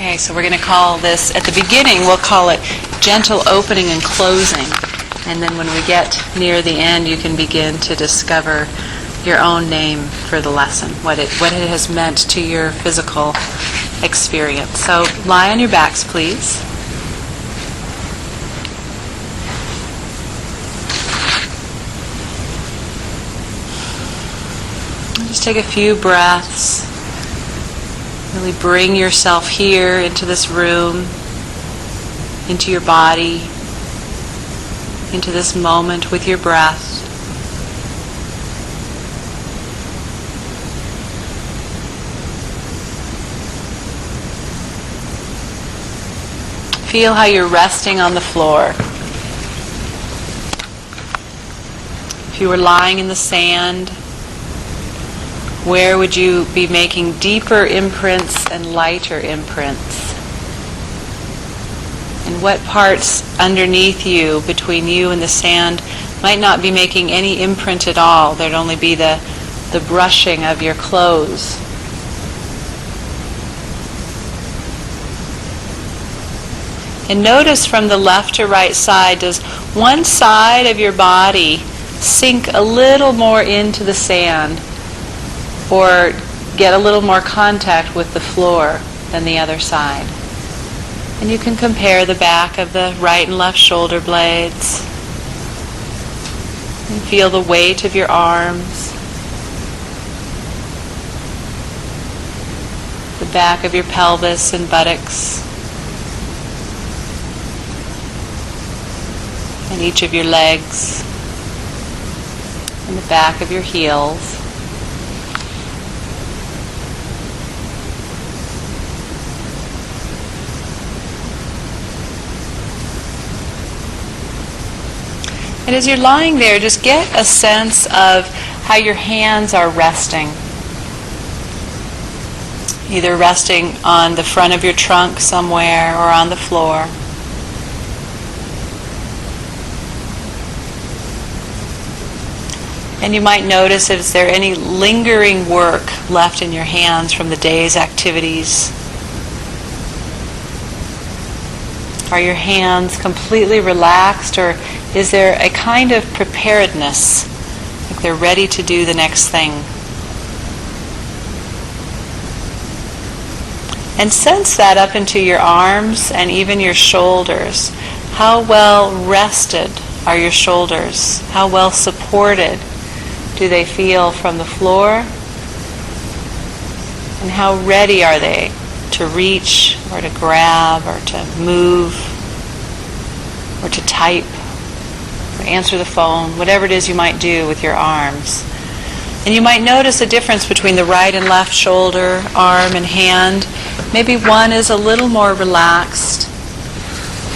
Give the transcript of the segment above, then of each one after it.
Okay, so we're going to call this, at the beginning, we'll call it gentle opening and closing. And then when we get near the end, you can begin to discover your own name for the lesson, what it has meant to your physical experience. So lie on your backs, please. Just take a few breaths. Really bring yourself here into this room, into your body, into this moment with your breath. Feel how you're resting on the floor. If you were lying in the sand, where would you be making deeper imprints and lighter imprints? And what parts underneath you, between you and the sand, might not be making any imprint at all? There'd only be the brushing of your clothes. And notice from the left to right side, does one side of your body sink a little more into the sand or get a little more contact with the floor than the other side? And you can compare the back of the right and left shoulder blades and feel the weight of your arms, the back of your pelvis and buttocks, and each of your legs, and the back of your heels. And as you're lying there, just get a sense of how your hands are resting. Either resting on the front of your trunk somewhere or on the floor. And you might notice if there any lingering work left in your hands from the day's activities. Are your hands completely relaxed, or is there a kind of preparedness, like they're ready to do the next thing? And sense that up into your arms and even your shoulders. How well rested are your shoulders? How well supported do they feel from the floor? And how ready are they to reach or to grab or to move or to type or answer the phone, whatever it is you might do with your arms. And you might notice a difference between the right and left shoulder, arm, and hand. Maybe one is a little more relaxed,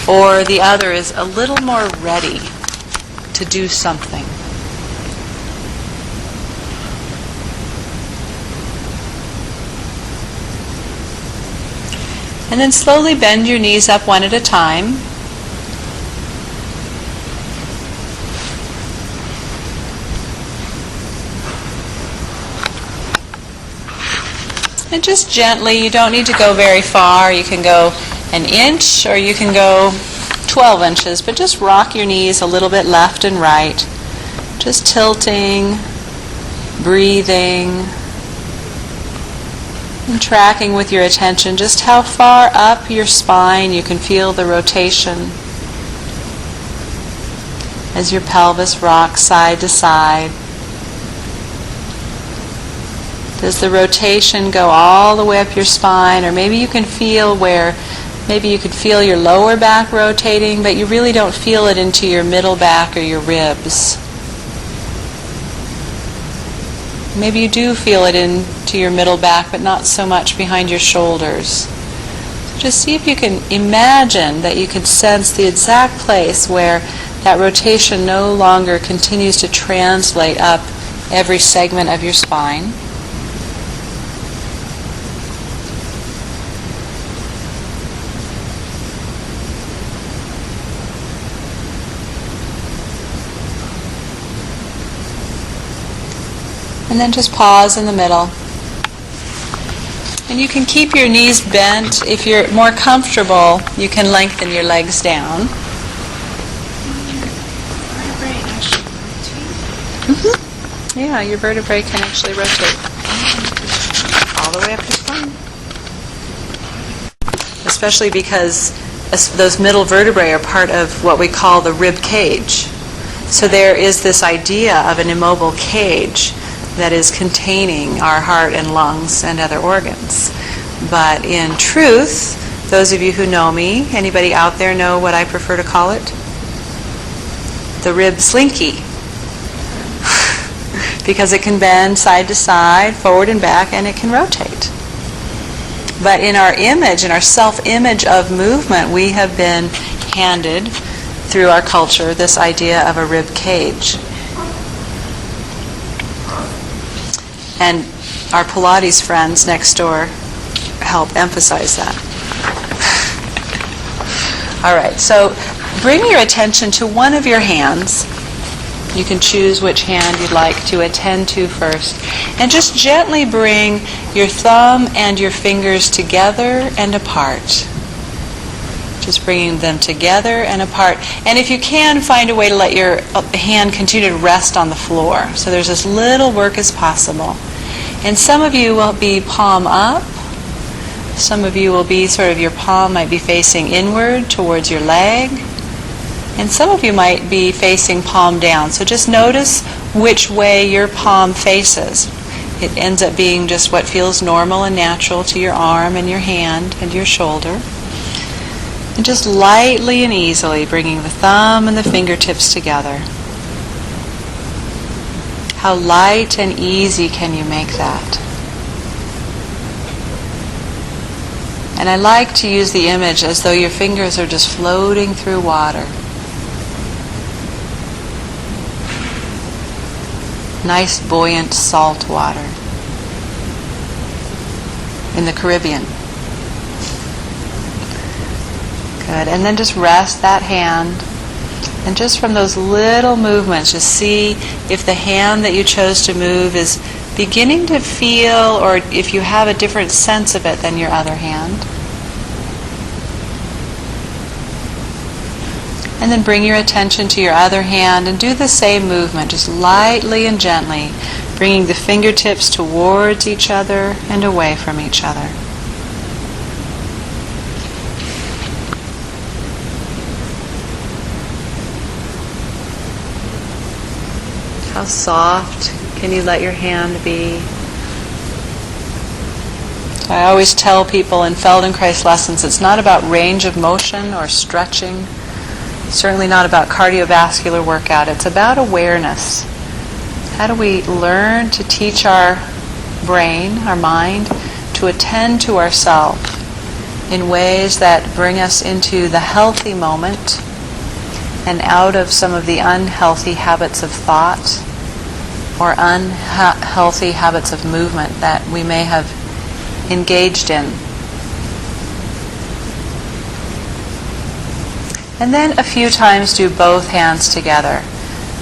or the other is a little more ready to do something. And then slowly bend your knees up one at a time. And just gently, you don't need to go very far. You can go an inch or you can go 12 inches, but just rock your knees a little bit left and right. Just tilting, breathing, and tracking with your attention just how far up your spine you can feel the rotation as your pelvis rocks side to side. Does the rotation go all the way up your spine, or maybe you can feel maybe you could feel your lower back rotating, but you really don't feel it into your middle back or your ribs. Maybe you do feel it into your middle back, but not so much behind your shoulders. So just see if you can imagine that you could sense the exact place where that rotation no longer continues to translate up every segment of your spine. And then just pause in the middle. And you can keep your knees bent. If you're more comfortable, you can lengthen your legs down. Mm-hmm. Yeah, your vertebrae can actually rotate all the way up your spine. Especially because those middle vertebrae are part of what we call the rib cage. So there is this idea of an immobile cage that is containing our heart and lungs and other organs. But in truth, those of you who know me, anybody out there know what I prefer to call it? The rib slinky. Because it can bend side to side, forward and back, and it can rotate. But in our image, in our self-image of movement, we have been handed, through our culture, this idea of a rib cage. And our Pilates friends next door help emphasize that. All right, so bring your attention to one of your hands. You can choose which hand you'd like to attend to first. And just gently bring your thumb and your fingers together and apart. Just bringing them together and apart. And if you can, find a way to let your hand continue to rest on the floor. So there's as little work as possible. And some of you will be palm up. Some of you will be sort of, your palm might be facing inward towards your leg. And some of you might be facing palm down. So just notice which way your palm faces. It ends up being just what feels normal and natural to your arm and your hand and your shoulder. And just lightly and easily bringing the thumb and the fingertips together. How light and easy can you make that? And I like to use the image as though your fingers are just floating through water. Nice, buoyant, salt water in the Caribbean. Good. And then just rest that hand. And just from those little movements, just see if the hand that you chose to move is beginning to feel, or if you have a different sense of it than your other hand. And then bring your attention to your other hand and do the same movement, just lightly and gently, bringing the fingertips towards each other and away from each other. How soft can you let your hand be? I always tell people in Feldenkrais lessons, it's not about range of motion or stretching. Certainly not about cardiovascular workout. It's about awareness. How do we learn to teach our brain, our mind, to attend to ourselves in ways that bring us into the healthy moment and out of some of the unhealthy habits of thought or unhealthy habits of movement that we may have engaged in. And then a few times do both hands together,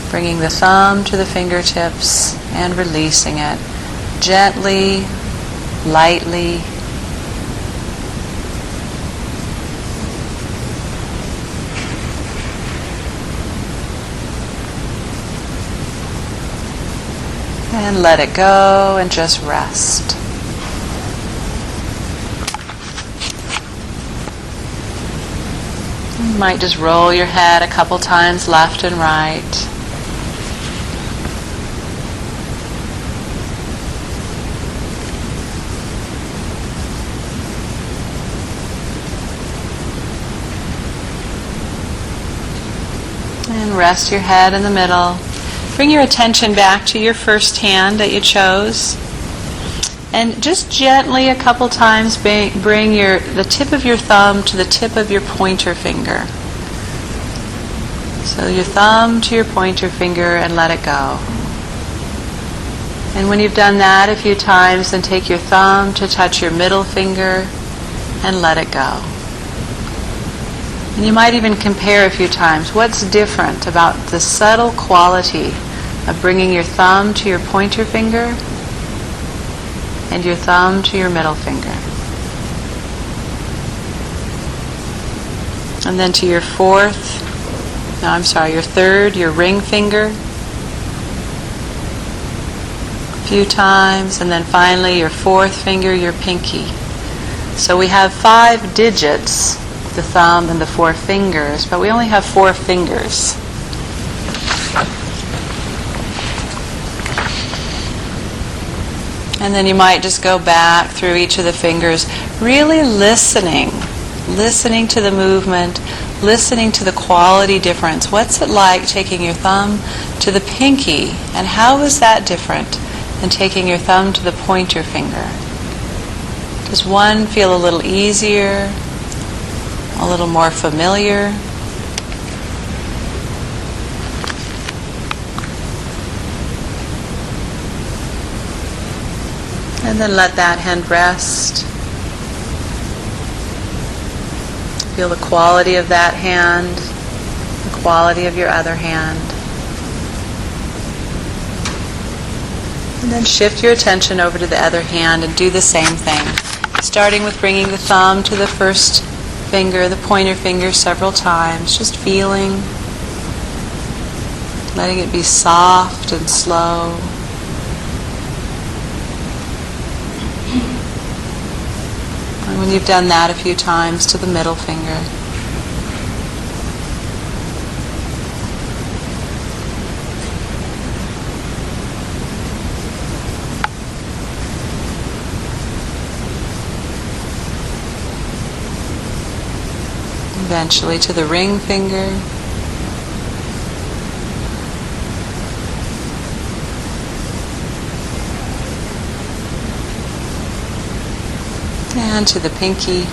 bringing the thumb to the fingertips and releasing it gently, lightly. And let it go and just rest. You might just roll your head a couple times left and right. And rest your head in the middle. Bring your attention back to your first hand that you chose. And just gently a couple times bring the tip of your thumb to the tip of your pointer finger. So your thumb to your pointer finger and let it go. And when you've done that a few times, then take your thumb to touch your middle finger and let it go. And you might even compare a few times. What's different about the subtle quality of bringing your thumb to your pointer finger and your thumb to your middle finger. And then to your your third, your ring finger. A few times, and then finally your fourth finger, your pinky. So we have 5 digits, the thumb and the 4 fingers, but we only have 4 fingers. And then you might just go back through each of the fingers, really listening to the movement, listening to the quality difference. What's it like taking your thumb to the pinky, and how is that different than taking your thumb to the pointer finger? Does one feel a little easier, a little more familiar? And then let that hand rest. Feel the quality of that hand, the quality of your other hand. And then shift your attention over to the other hand and do the same thing. Starting with bringing the thumb to the first finger, the pointer finger, several times. Just feeling, letting it be soft and slow. And when you've done that a few times, to the middle finger. Eventually to the ring finger. And to the pinky.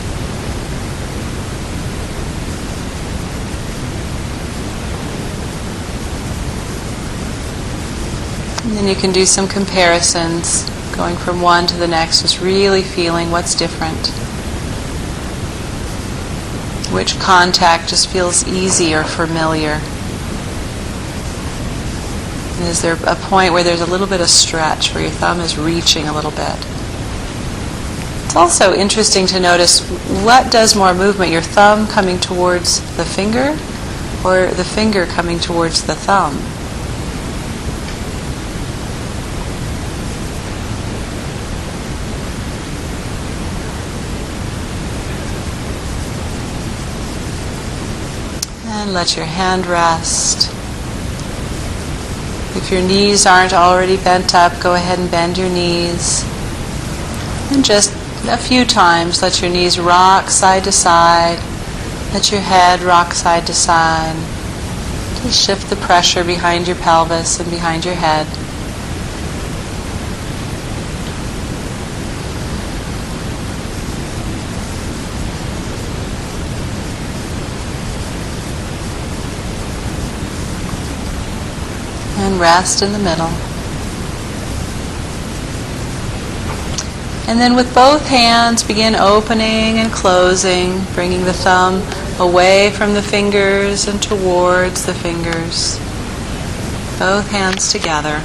And then you can do some comparisons, going from one to the next, just really feeling what's different. Which contact just feels easy or familiar? And is there a point where there's a little bit of stretch, where your thumb is reaching a little bit? It's also interesting to notice, what does more movement, your thumb coming towards the finger or the finger coming towards the thumb? And let your hand rest. If your knees aren't already bent up, go ahead and bend your knees. And just a few times, let your knees rock side to side. Let your head rock side to side. Just shift the pressure behind your pelvis and behind your head. And rest in the middle. And then with both hands, begin opening and closing, bringing the thumb away from the fingers and towards the fingers. Both hands together.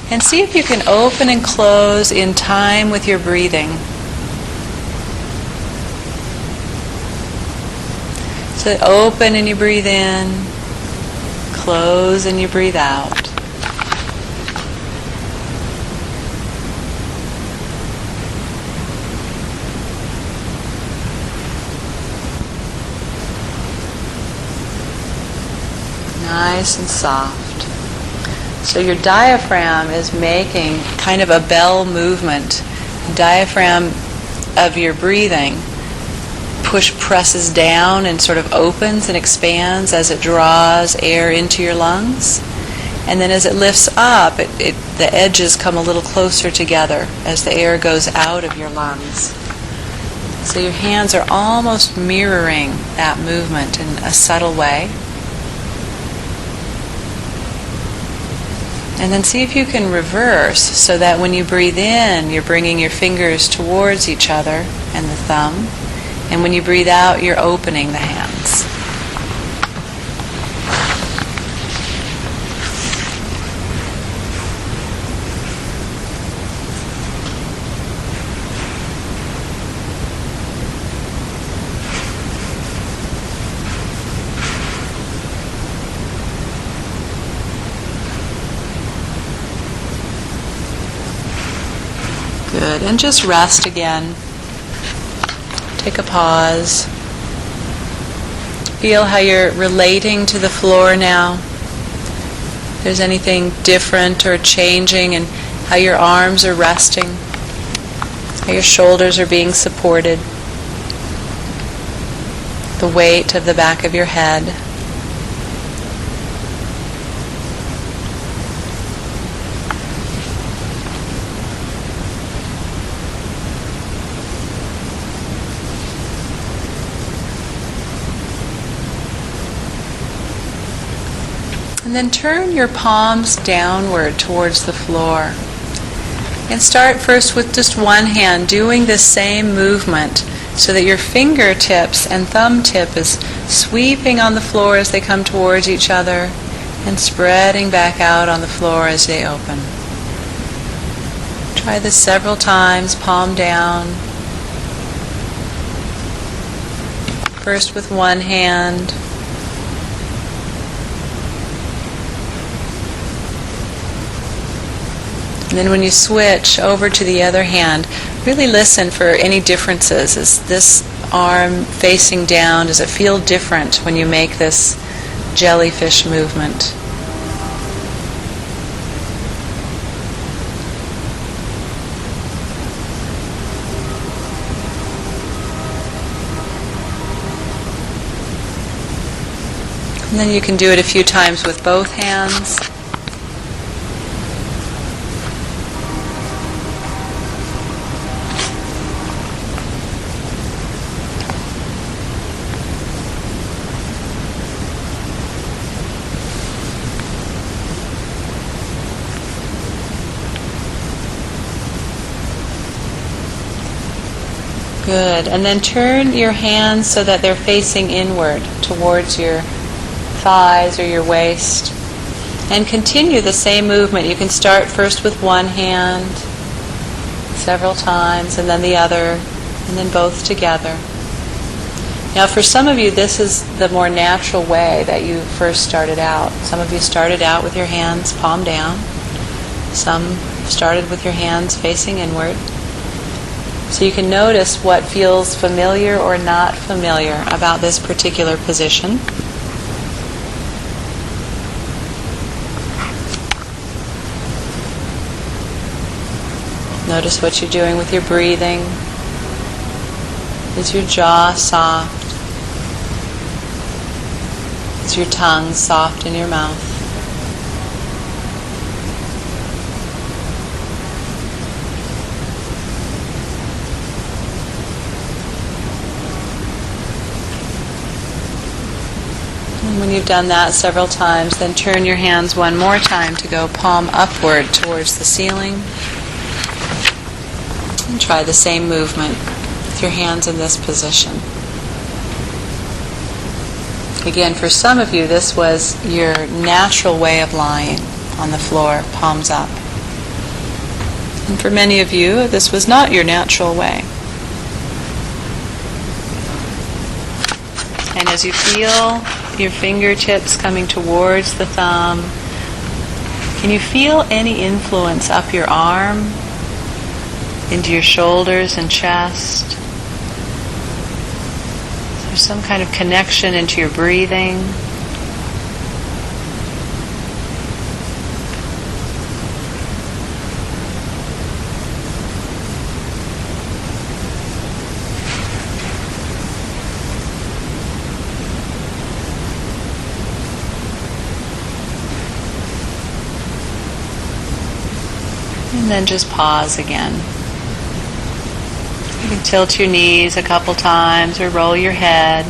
And see if you can open and close in time with your breathing. So open and you breathe in, close and you breathe out. Nice and soft. So your diaphragm is making kind of a bell movement. The diaphragm of your breathing presses down and sort of opens and expands as it draws air into your lungs. And then as it lifts up, the edges come a little closer together as the air goes out of your lungs. So your hands are almost mirroring that movement in a subtle way. And then see if you can reverse, so that when you breathe in, you're bringing your fingers towards each other and the thumb. And when you breathe out, you're opening the hands. Then just rest again. Take a pause. Feel how you're relating to the floor now. If there's anything different or changing in how your arms are resting, how your shoulders are being supported, the weight of the back of your head. And then turn your palms downward towards the floor. And start first with just one hand, doing the same movement so that your fingertips and thumb tip is sweeping on the floor as they come towards each other and spreading back out on the floor as they open. Try this several times, palm down. First with one hand. And then when you switch over to the other hand, really listen for any differences. Is this arm facing down? Does it feel different when you make this jellyfish movement? And then you can do it a few times with both hands. Good. And then turn your hands so that they're facing inward towards your thighs or your waist. And continue the same movement. You can start first with one hand several times, and then the other, and then both together. Now for some of you, this is the more natural way that you first started out. Some of you started out with your hands palm down. Some started with your hands facing inward. So you can notice what feels familiar or not familiar about this particular position. Notice what you're doing with your breathing. Is your jaw soft? Is your tongue soft in your mouth? And when you've done that several times, then turn your hands one more time to go palm upward towards the ceiling. And try the same movement with your hands in this position. Again, for some of you, this was your natural way of lying on the floor, palms up. And for many of you, this was not your natural way. And as you feel your fingertips coming towards the thumb, can you feel any influence up your arm, into your shoulders and chest? Is there some kind of connection into your breathing? And then just pause again. You can tilt your knees a couple times or roll your head.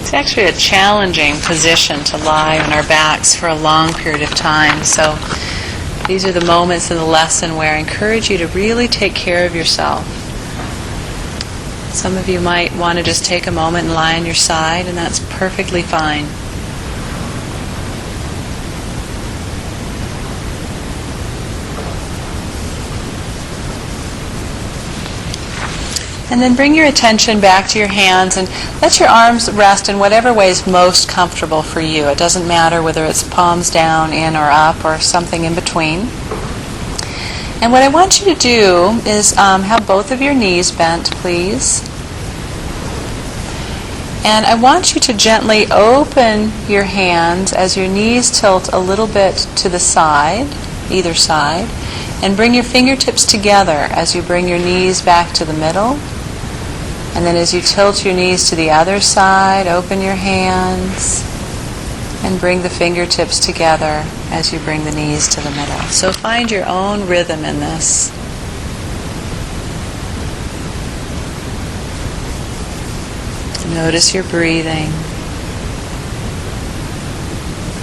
It's actually a challenging position to lie on our backs for a long period of time. So these are the moments in the lesson where I encourage you to really take care of yourself. Some of you might want to just take a moment and lie on your side, and that's perfectly fine. And then bring your attention back to your hands and let your arms rest in whatever way is most comfortable for you. It doesn't matter whether it's palms down, in, or up, or something in between. And what I want you to do is have both of your knees bent, please. And I want you to gently open your hands as your knees tilt a little bit to the side, either side, and bring your fingertips together as you bring your knees back to the middle. And then as you tilt your knees to the other side, open your hands and bring the fingertips together as you bring the knees to the middle. So find your own rhythm in this. Notice your breathing.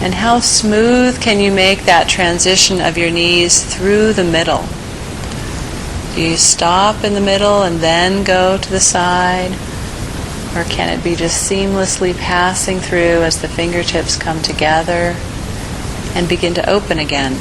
And how smooth can you make that transition of your knees through the middle? Do you stop in the middle and then go to the side? Or can it be just seamlessly passing through as the fingertips come together and begin to open again?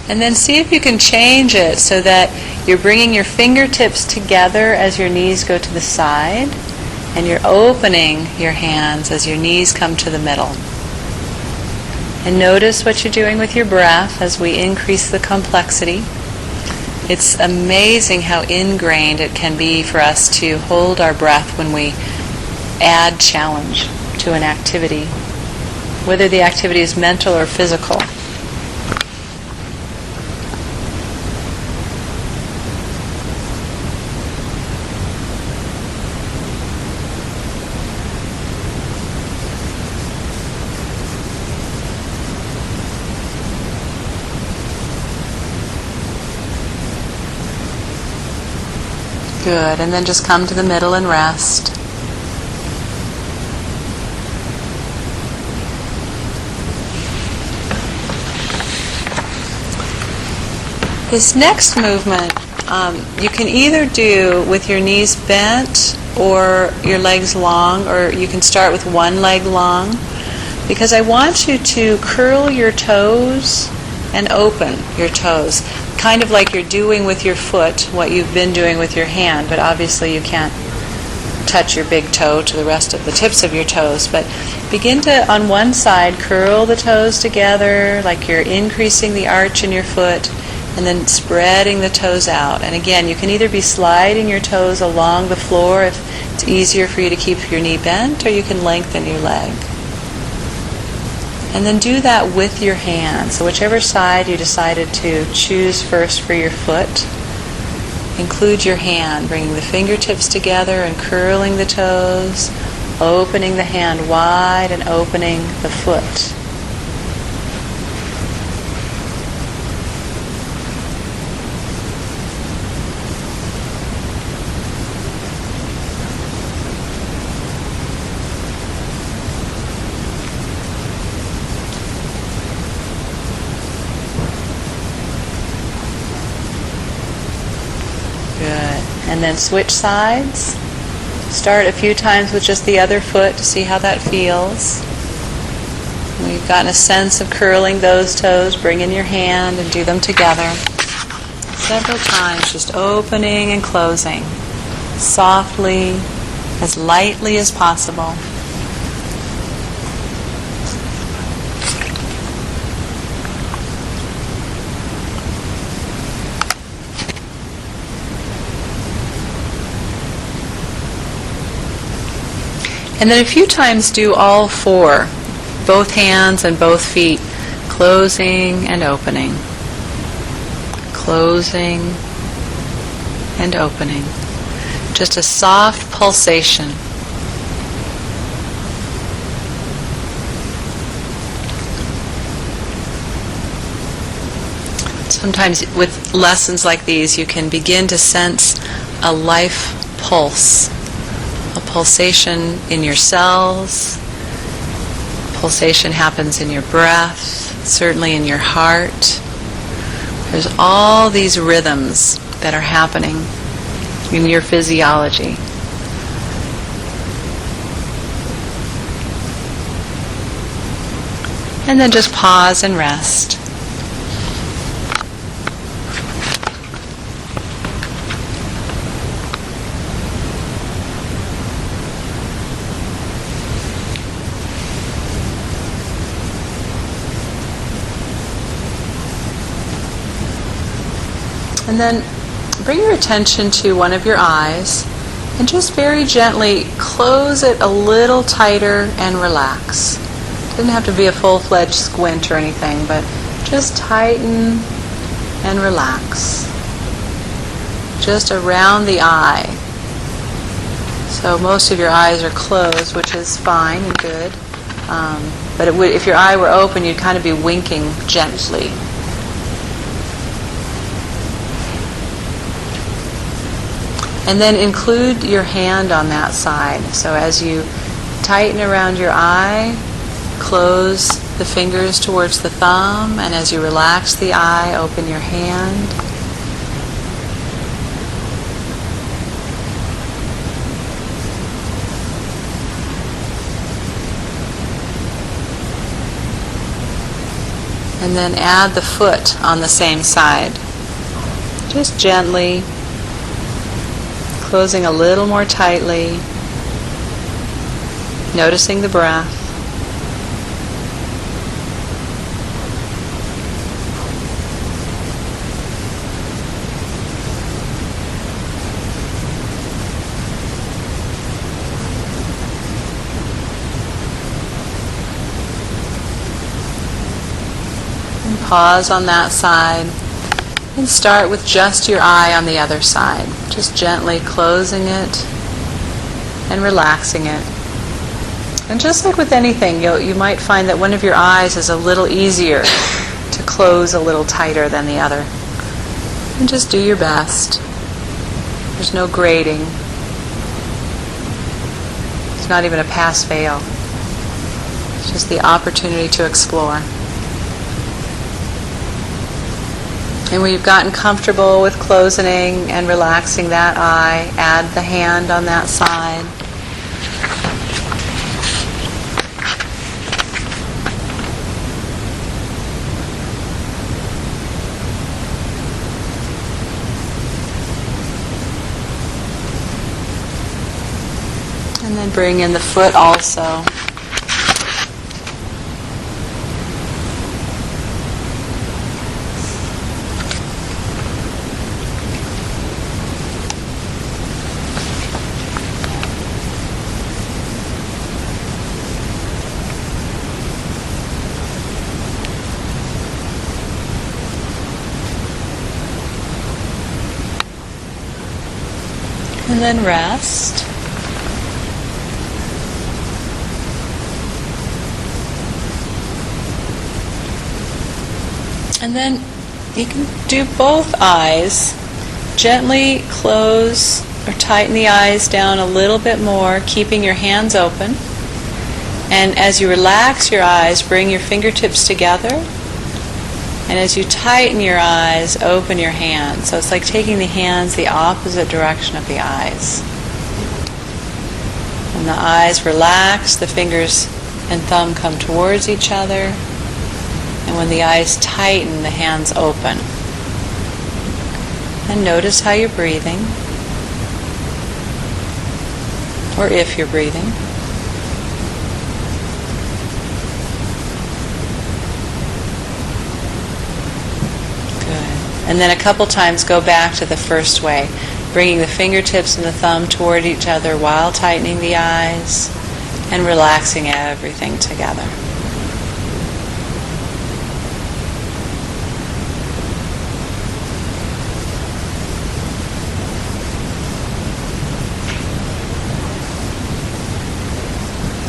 And then see if you can change it so that you're bringing your fingertips together as your knees go to the side, and you're opening your hands as your knees come to the middle. And notice what you're doing with your breath as we increase the complexity. It's amazing how ingrained it can be for us to hold our breath when we add challenge to an activity, whether the activity is mental or physical. Good, and then just come to the middle and rest. This next movement you can either do with your knees bent or your legs long, or you can start with one leg long, because I want you to curl your toes and open your toes. Kind of like you're doing with your foot what you've been doing with your hand, but obviously you can't touch your big toe to the rest of the tips of your toes. But begin to, on one side, curl the toes together like you're increasing the arch in your foot, and then spreading the toes out. And again, you can either be sliding your toes along the floor if it's easier for you to keep your knee bent, or you can lengthen your leg. And then do that with your hand. So whichever side you decided to choose first for your foot, include your hand, bringing the fingertips together and curling the toes, opening the hand wide and opening the foot. And then switch sides. Start a few times with just the other foot to see how that feels. When you've gotten a sense of curling those toes, bring in your hand and do them together. Several times, just opening and closing. Softly, as lightly as possible. And then a few times do all four, both hands and both feet, closing and opening, closing and opening. Just a soft pulsation. Sometimes with lessons like these, you can begin to sense a life pulse. A pulsation in your cells. Pulsation happens in your breath. certainly in your heart. There's all these rhythms that are happening in your physiology. And then just pause and rest. And then bring your attention to one of your eyes and just very gently close it a little tighter and relax. It doesn't have to be a full-fledged squint or anything, but just tighten and relax. Just around the eye. So most of your eyes are closed, which is fine and good. But if your eye were open, you'd kind of be winking gently. And then include your hand on that side. So as you tighten around your eye, close the fingers towards the thumb, and as you relax the eye, open your hand. And then add the foot on the same side. Just gently. Closing a little more tightly, noticing the breath. And pause on that side. And start with just your eye on the other side. Just gently closing it and relaxing it. And just like with anything, you might find that one of your eyes is a little easier to close a little tighter than the other. And just do your best. There's no grading. It's not even a pass-fail. It's just the opportunity to explore. And when you've gotten comfortable with closing and relaxing that eye, add the hand on that side. And then bring in the foot also. And then rest. And then you can do both eyes. Gently close or tighten the eyes down a little bit more, keeping your hands open. And as you relax your eyes, bring your fingertips together. And as you tighten your eyes, open your hands. So it's like taking the hands the opposite direction of the eyes. When the eyes relax, the fingers and thumb come towards each other. And when the eyes tighten, the hands open. And notice how you're breathing. Or if you're breathing. And then a couple times go back to the first way, bringing the fingertips and the thumb toward each other while tightening the eyes and relaxing everything together.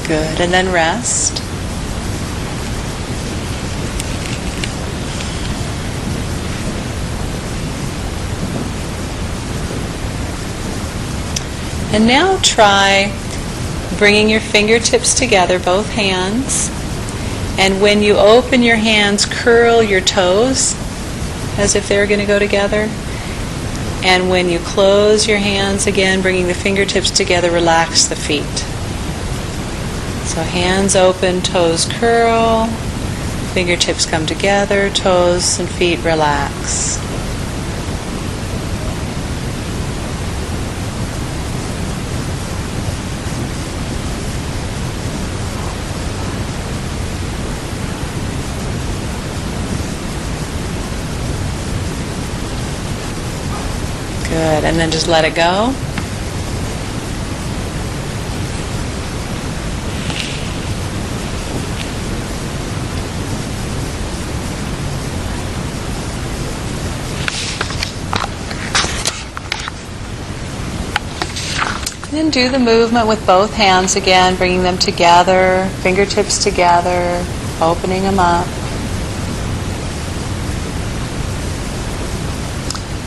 Good. And then rest. And now try bringing your fingertips together, both hands, And when you open your hands, curl your toes as if they're going to go together. And when you close your hands again, bringing the fingertips together, relax the feet. So hands open, toes curl, fingertips come together, toes and feet relax. Good, and then just let it go. And do the movement with both hands again, bringing them together, fingertips together, opening them up.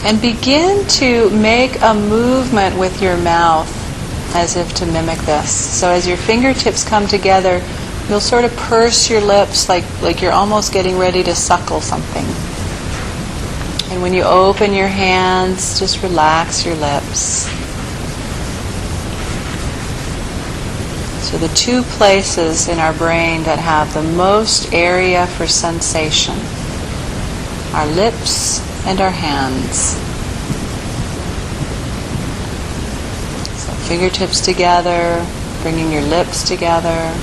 And begin to make a movement with your mouth as if to mimic this. So as your fingertips come together, you'll sort of purse your lips like you're almost getting ready to suckle something. And when you open your hands, just relax your lips. So the two places in our brain that have the most area for sensation, our lips and our hands. So fingertips together, bringing your lips together.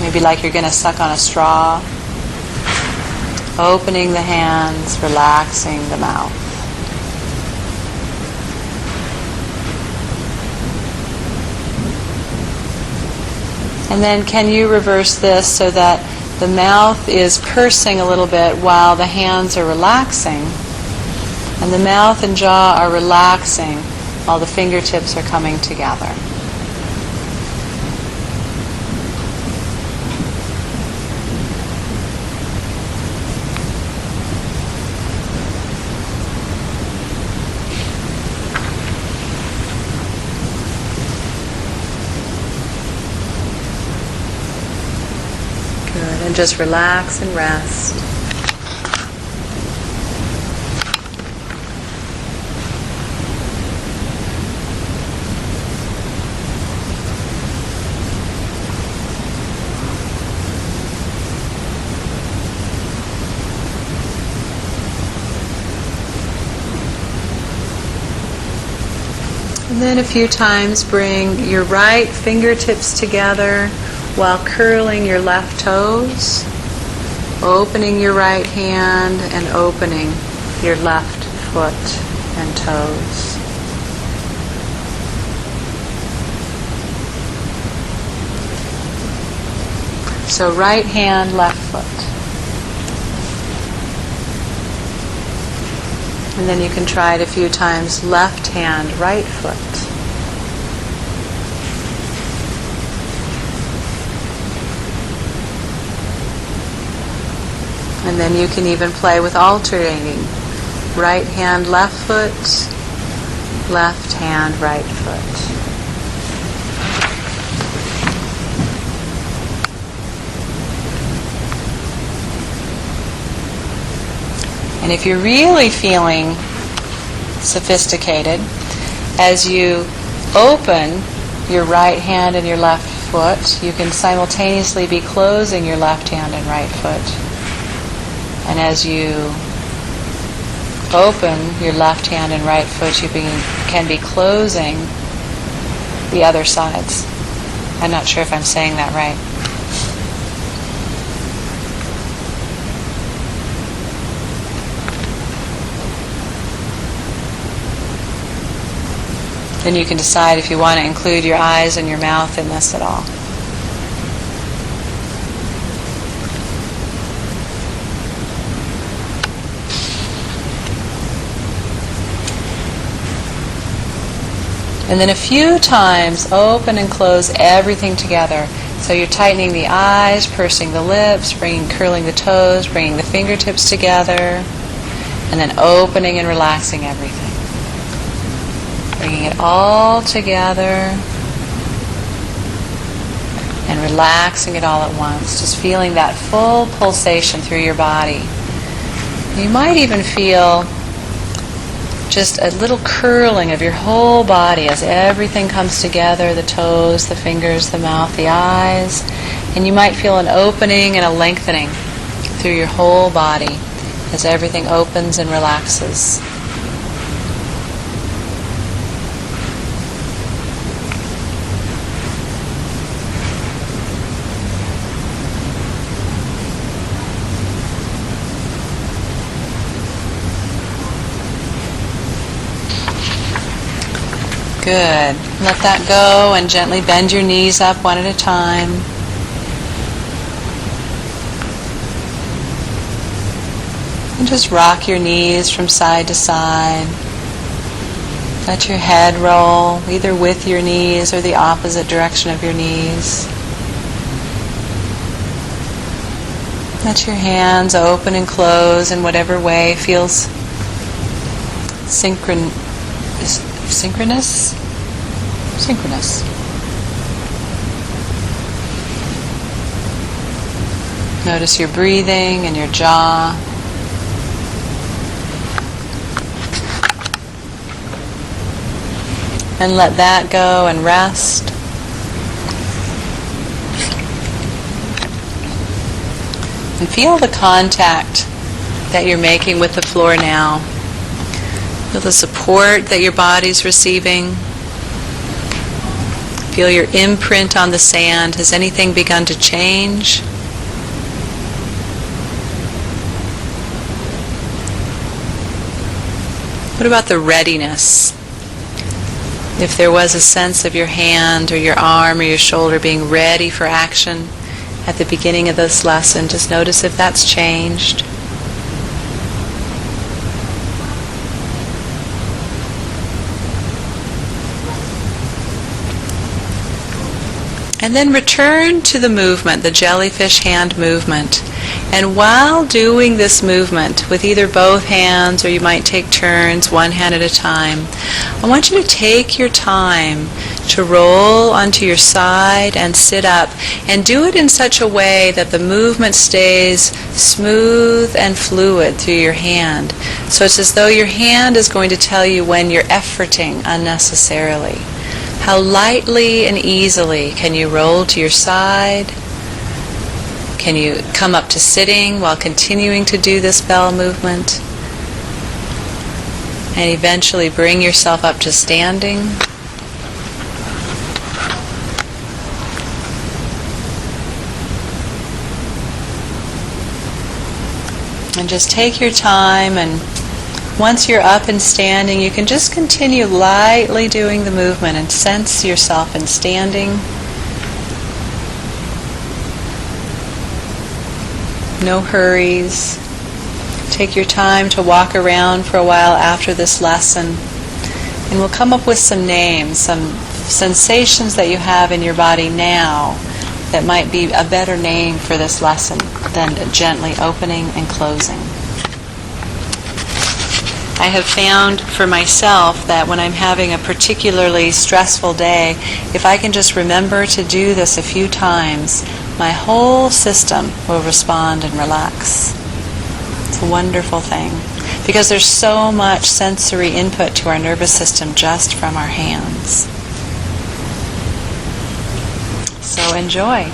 Maybe like you're going to suck on a straw. Opening the hands, relaxing the mouth. And then can you reverse this so that the mouth is pursing a little bit while the hands are relaxing, and the mouth and jaw are relaxing while the fingertips are coming together. And just relax and rest. And then a few times bring your right fingertips together while curling your left toes, opening your right hand and opening your left foot and toes. So right hand, left foot. And then you can try it a few times, left hand, right foot. And then you can even play with alternating. Right hand, left foot, left hand, right foot. And if you're really feeling sophisticated, as you open your right hand and your left foot, you can simultaneously be closing your left hand and right foot. And as you open your left hand and right foot, you can be closing the other sides. I'm not sure if I'm saying that right. Then you can decide if you want to include your eyes and your mouth in this at all. And then a few times open and close everything together. So you're tightening the eyes, pursing the lips, curling the toes, bringing the fingertips together, and then opening and relaxing everything. Bringing it all together. and relaxing it all at once. Just feeling that full pulsation through your body. You might even feel just a little curling of your whole body as everything comes together, the toes, the fingers, the mouth, the eyes. And you might feel an opening and a lengthening through your whole body as everything opens and relaxes. Good. Let that go and gently bend your knees up one at a time. And just rock your knees from side to side. Let your head roll, either with your knees or the opposite direction of your knees. Let your hands open and close in whatever way feels synchronous. Notice your breathing and your jaw. And let that go and rest. And feel the contact that you're making with the floor now. Feel the support that your body's receiving. Feel your imprint on the sand. Has anything begun to change? What about the readiness? If there was a sense of your hand or your arm or your shoulder being ready for action at the beginning of this lesson, just notice if that's changed. And then return to the movement, the jellyfish hand movement. And while doing this movement with either both hands, or you might take turns, one hand at a time, I want you to take your time to roll onto your side and sit up, and do it in such a way that the movement stays smooth and fluid through your hand. So it's as though your hand is going to tell you when you're efforting unnecessarily. How lightly and easily can you roll to your side? Can you come up to sitting while continuing to do this bell movement? And eventually bring yourself up to standing. And just take your time, and once you're up and standing, you can just continue lightly doing the movement and sense yourself in standing. No hurries. Take your time to walk around for a while after this lesson, and we'll come up with some names, some sensations that you have in your body now that might be a better name for this lesson than gently opening and closing. I have found for myself that when I'm having a particularly stressful day, if I can just remember to do this a few times, my whole system will respond and relax. It's a wonderful thing, because there's so much sensory input to our nervous system just from our hands. So enjoy.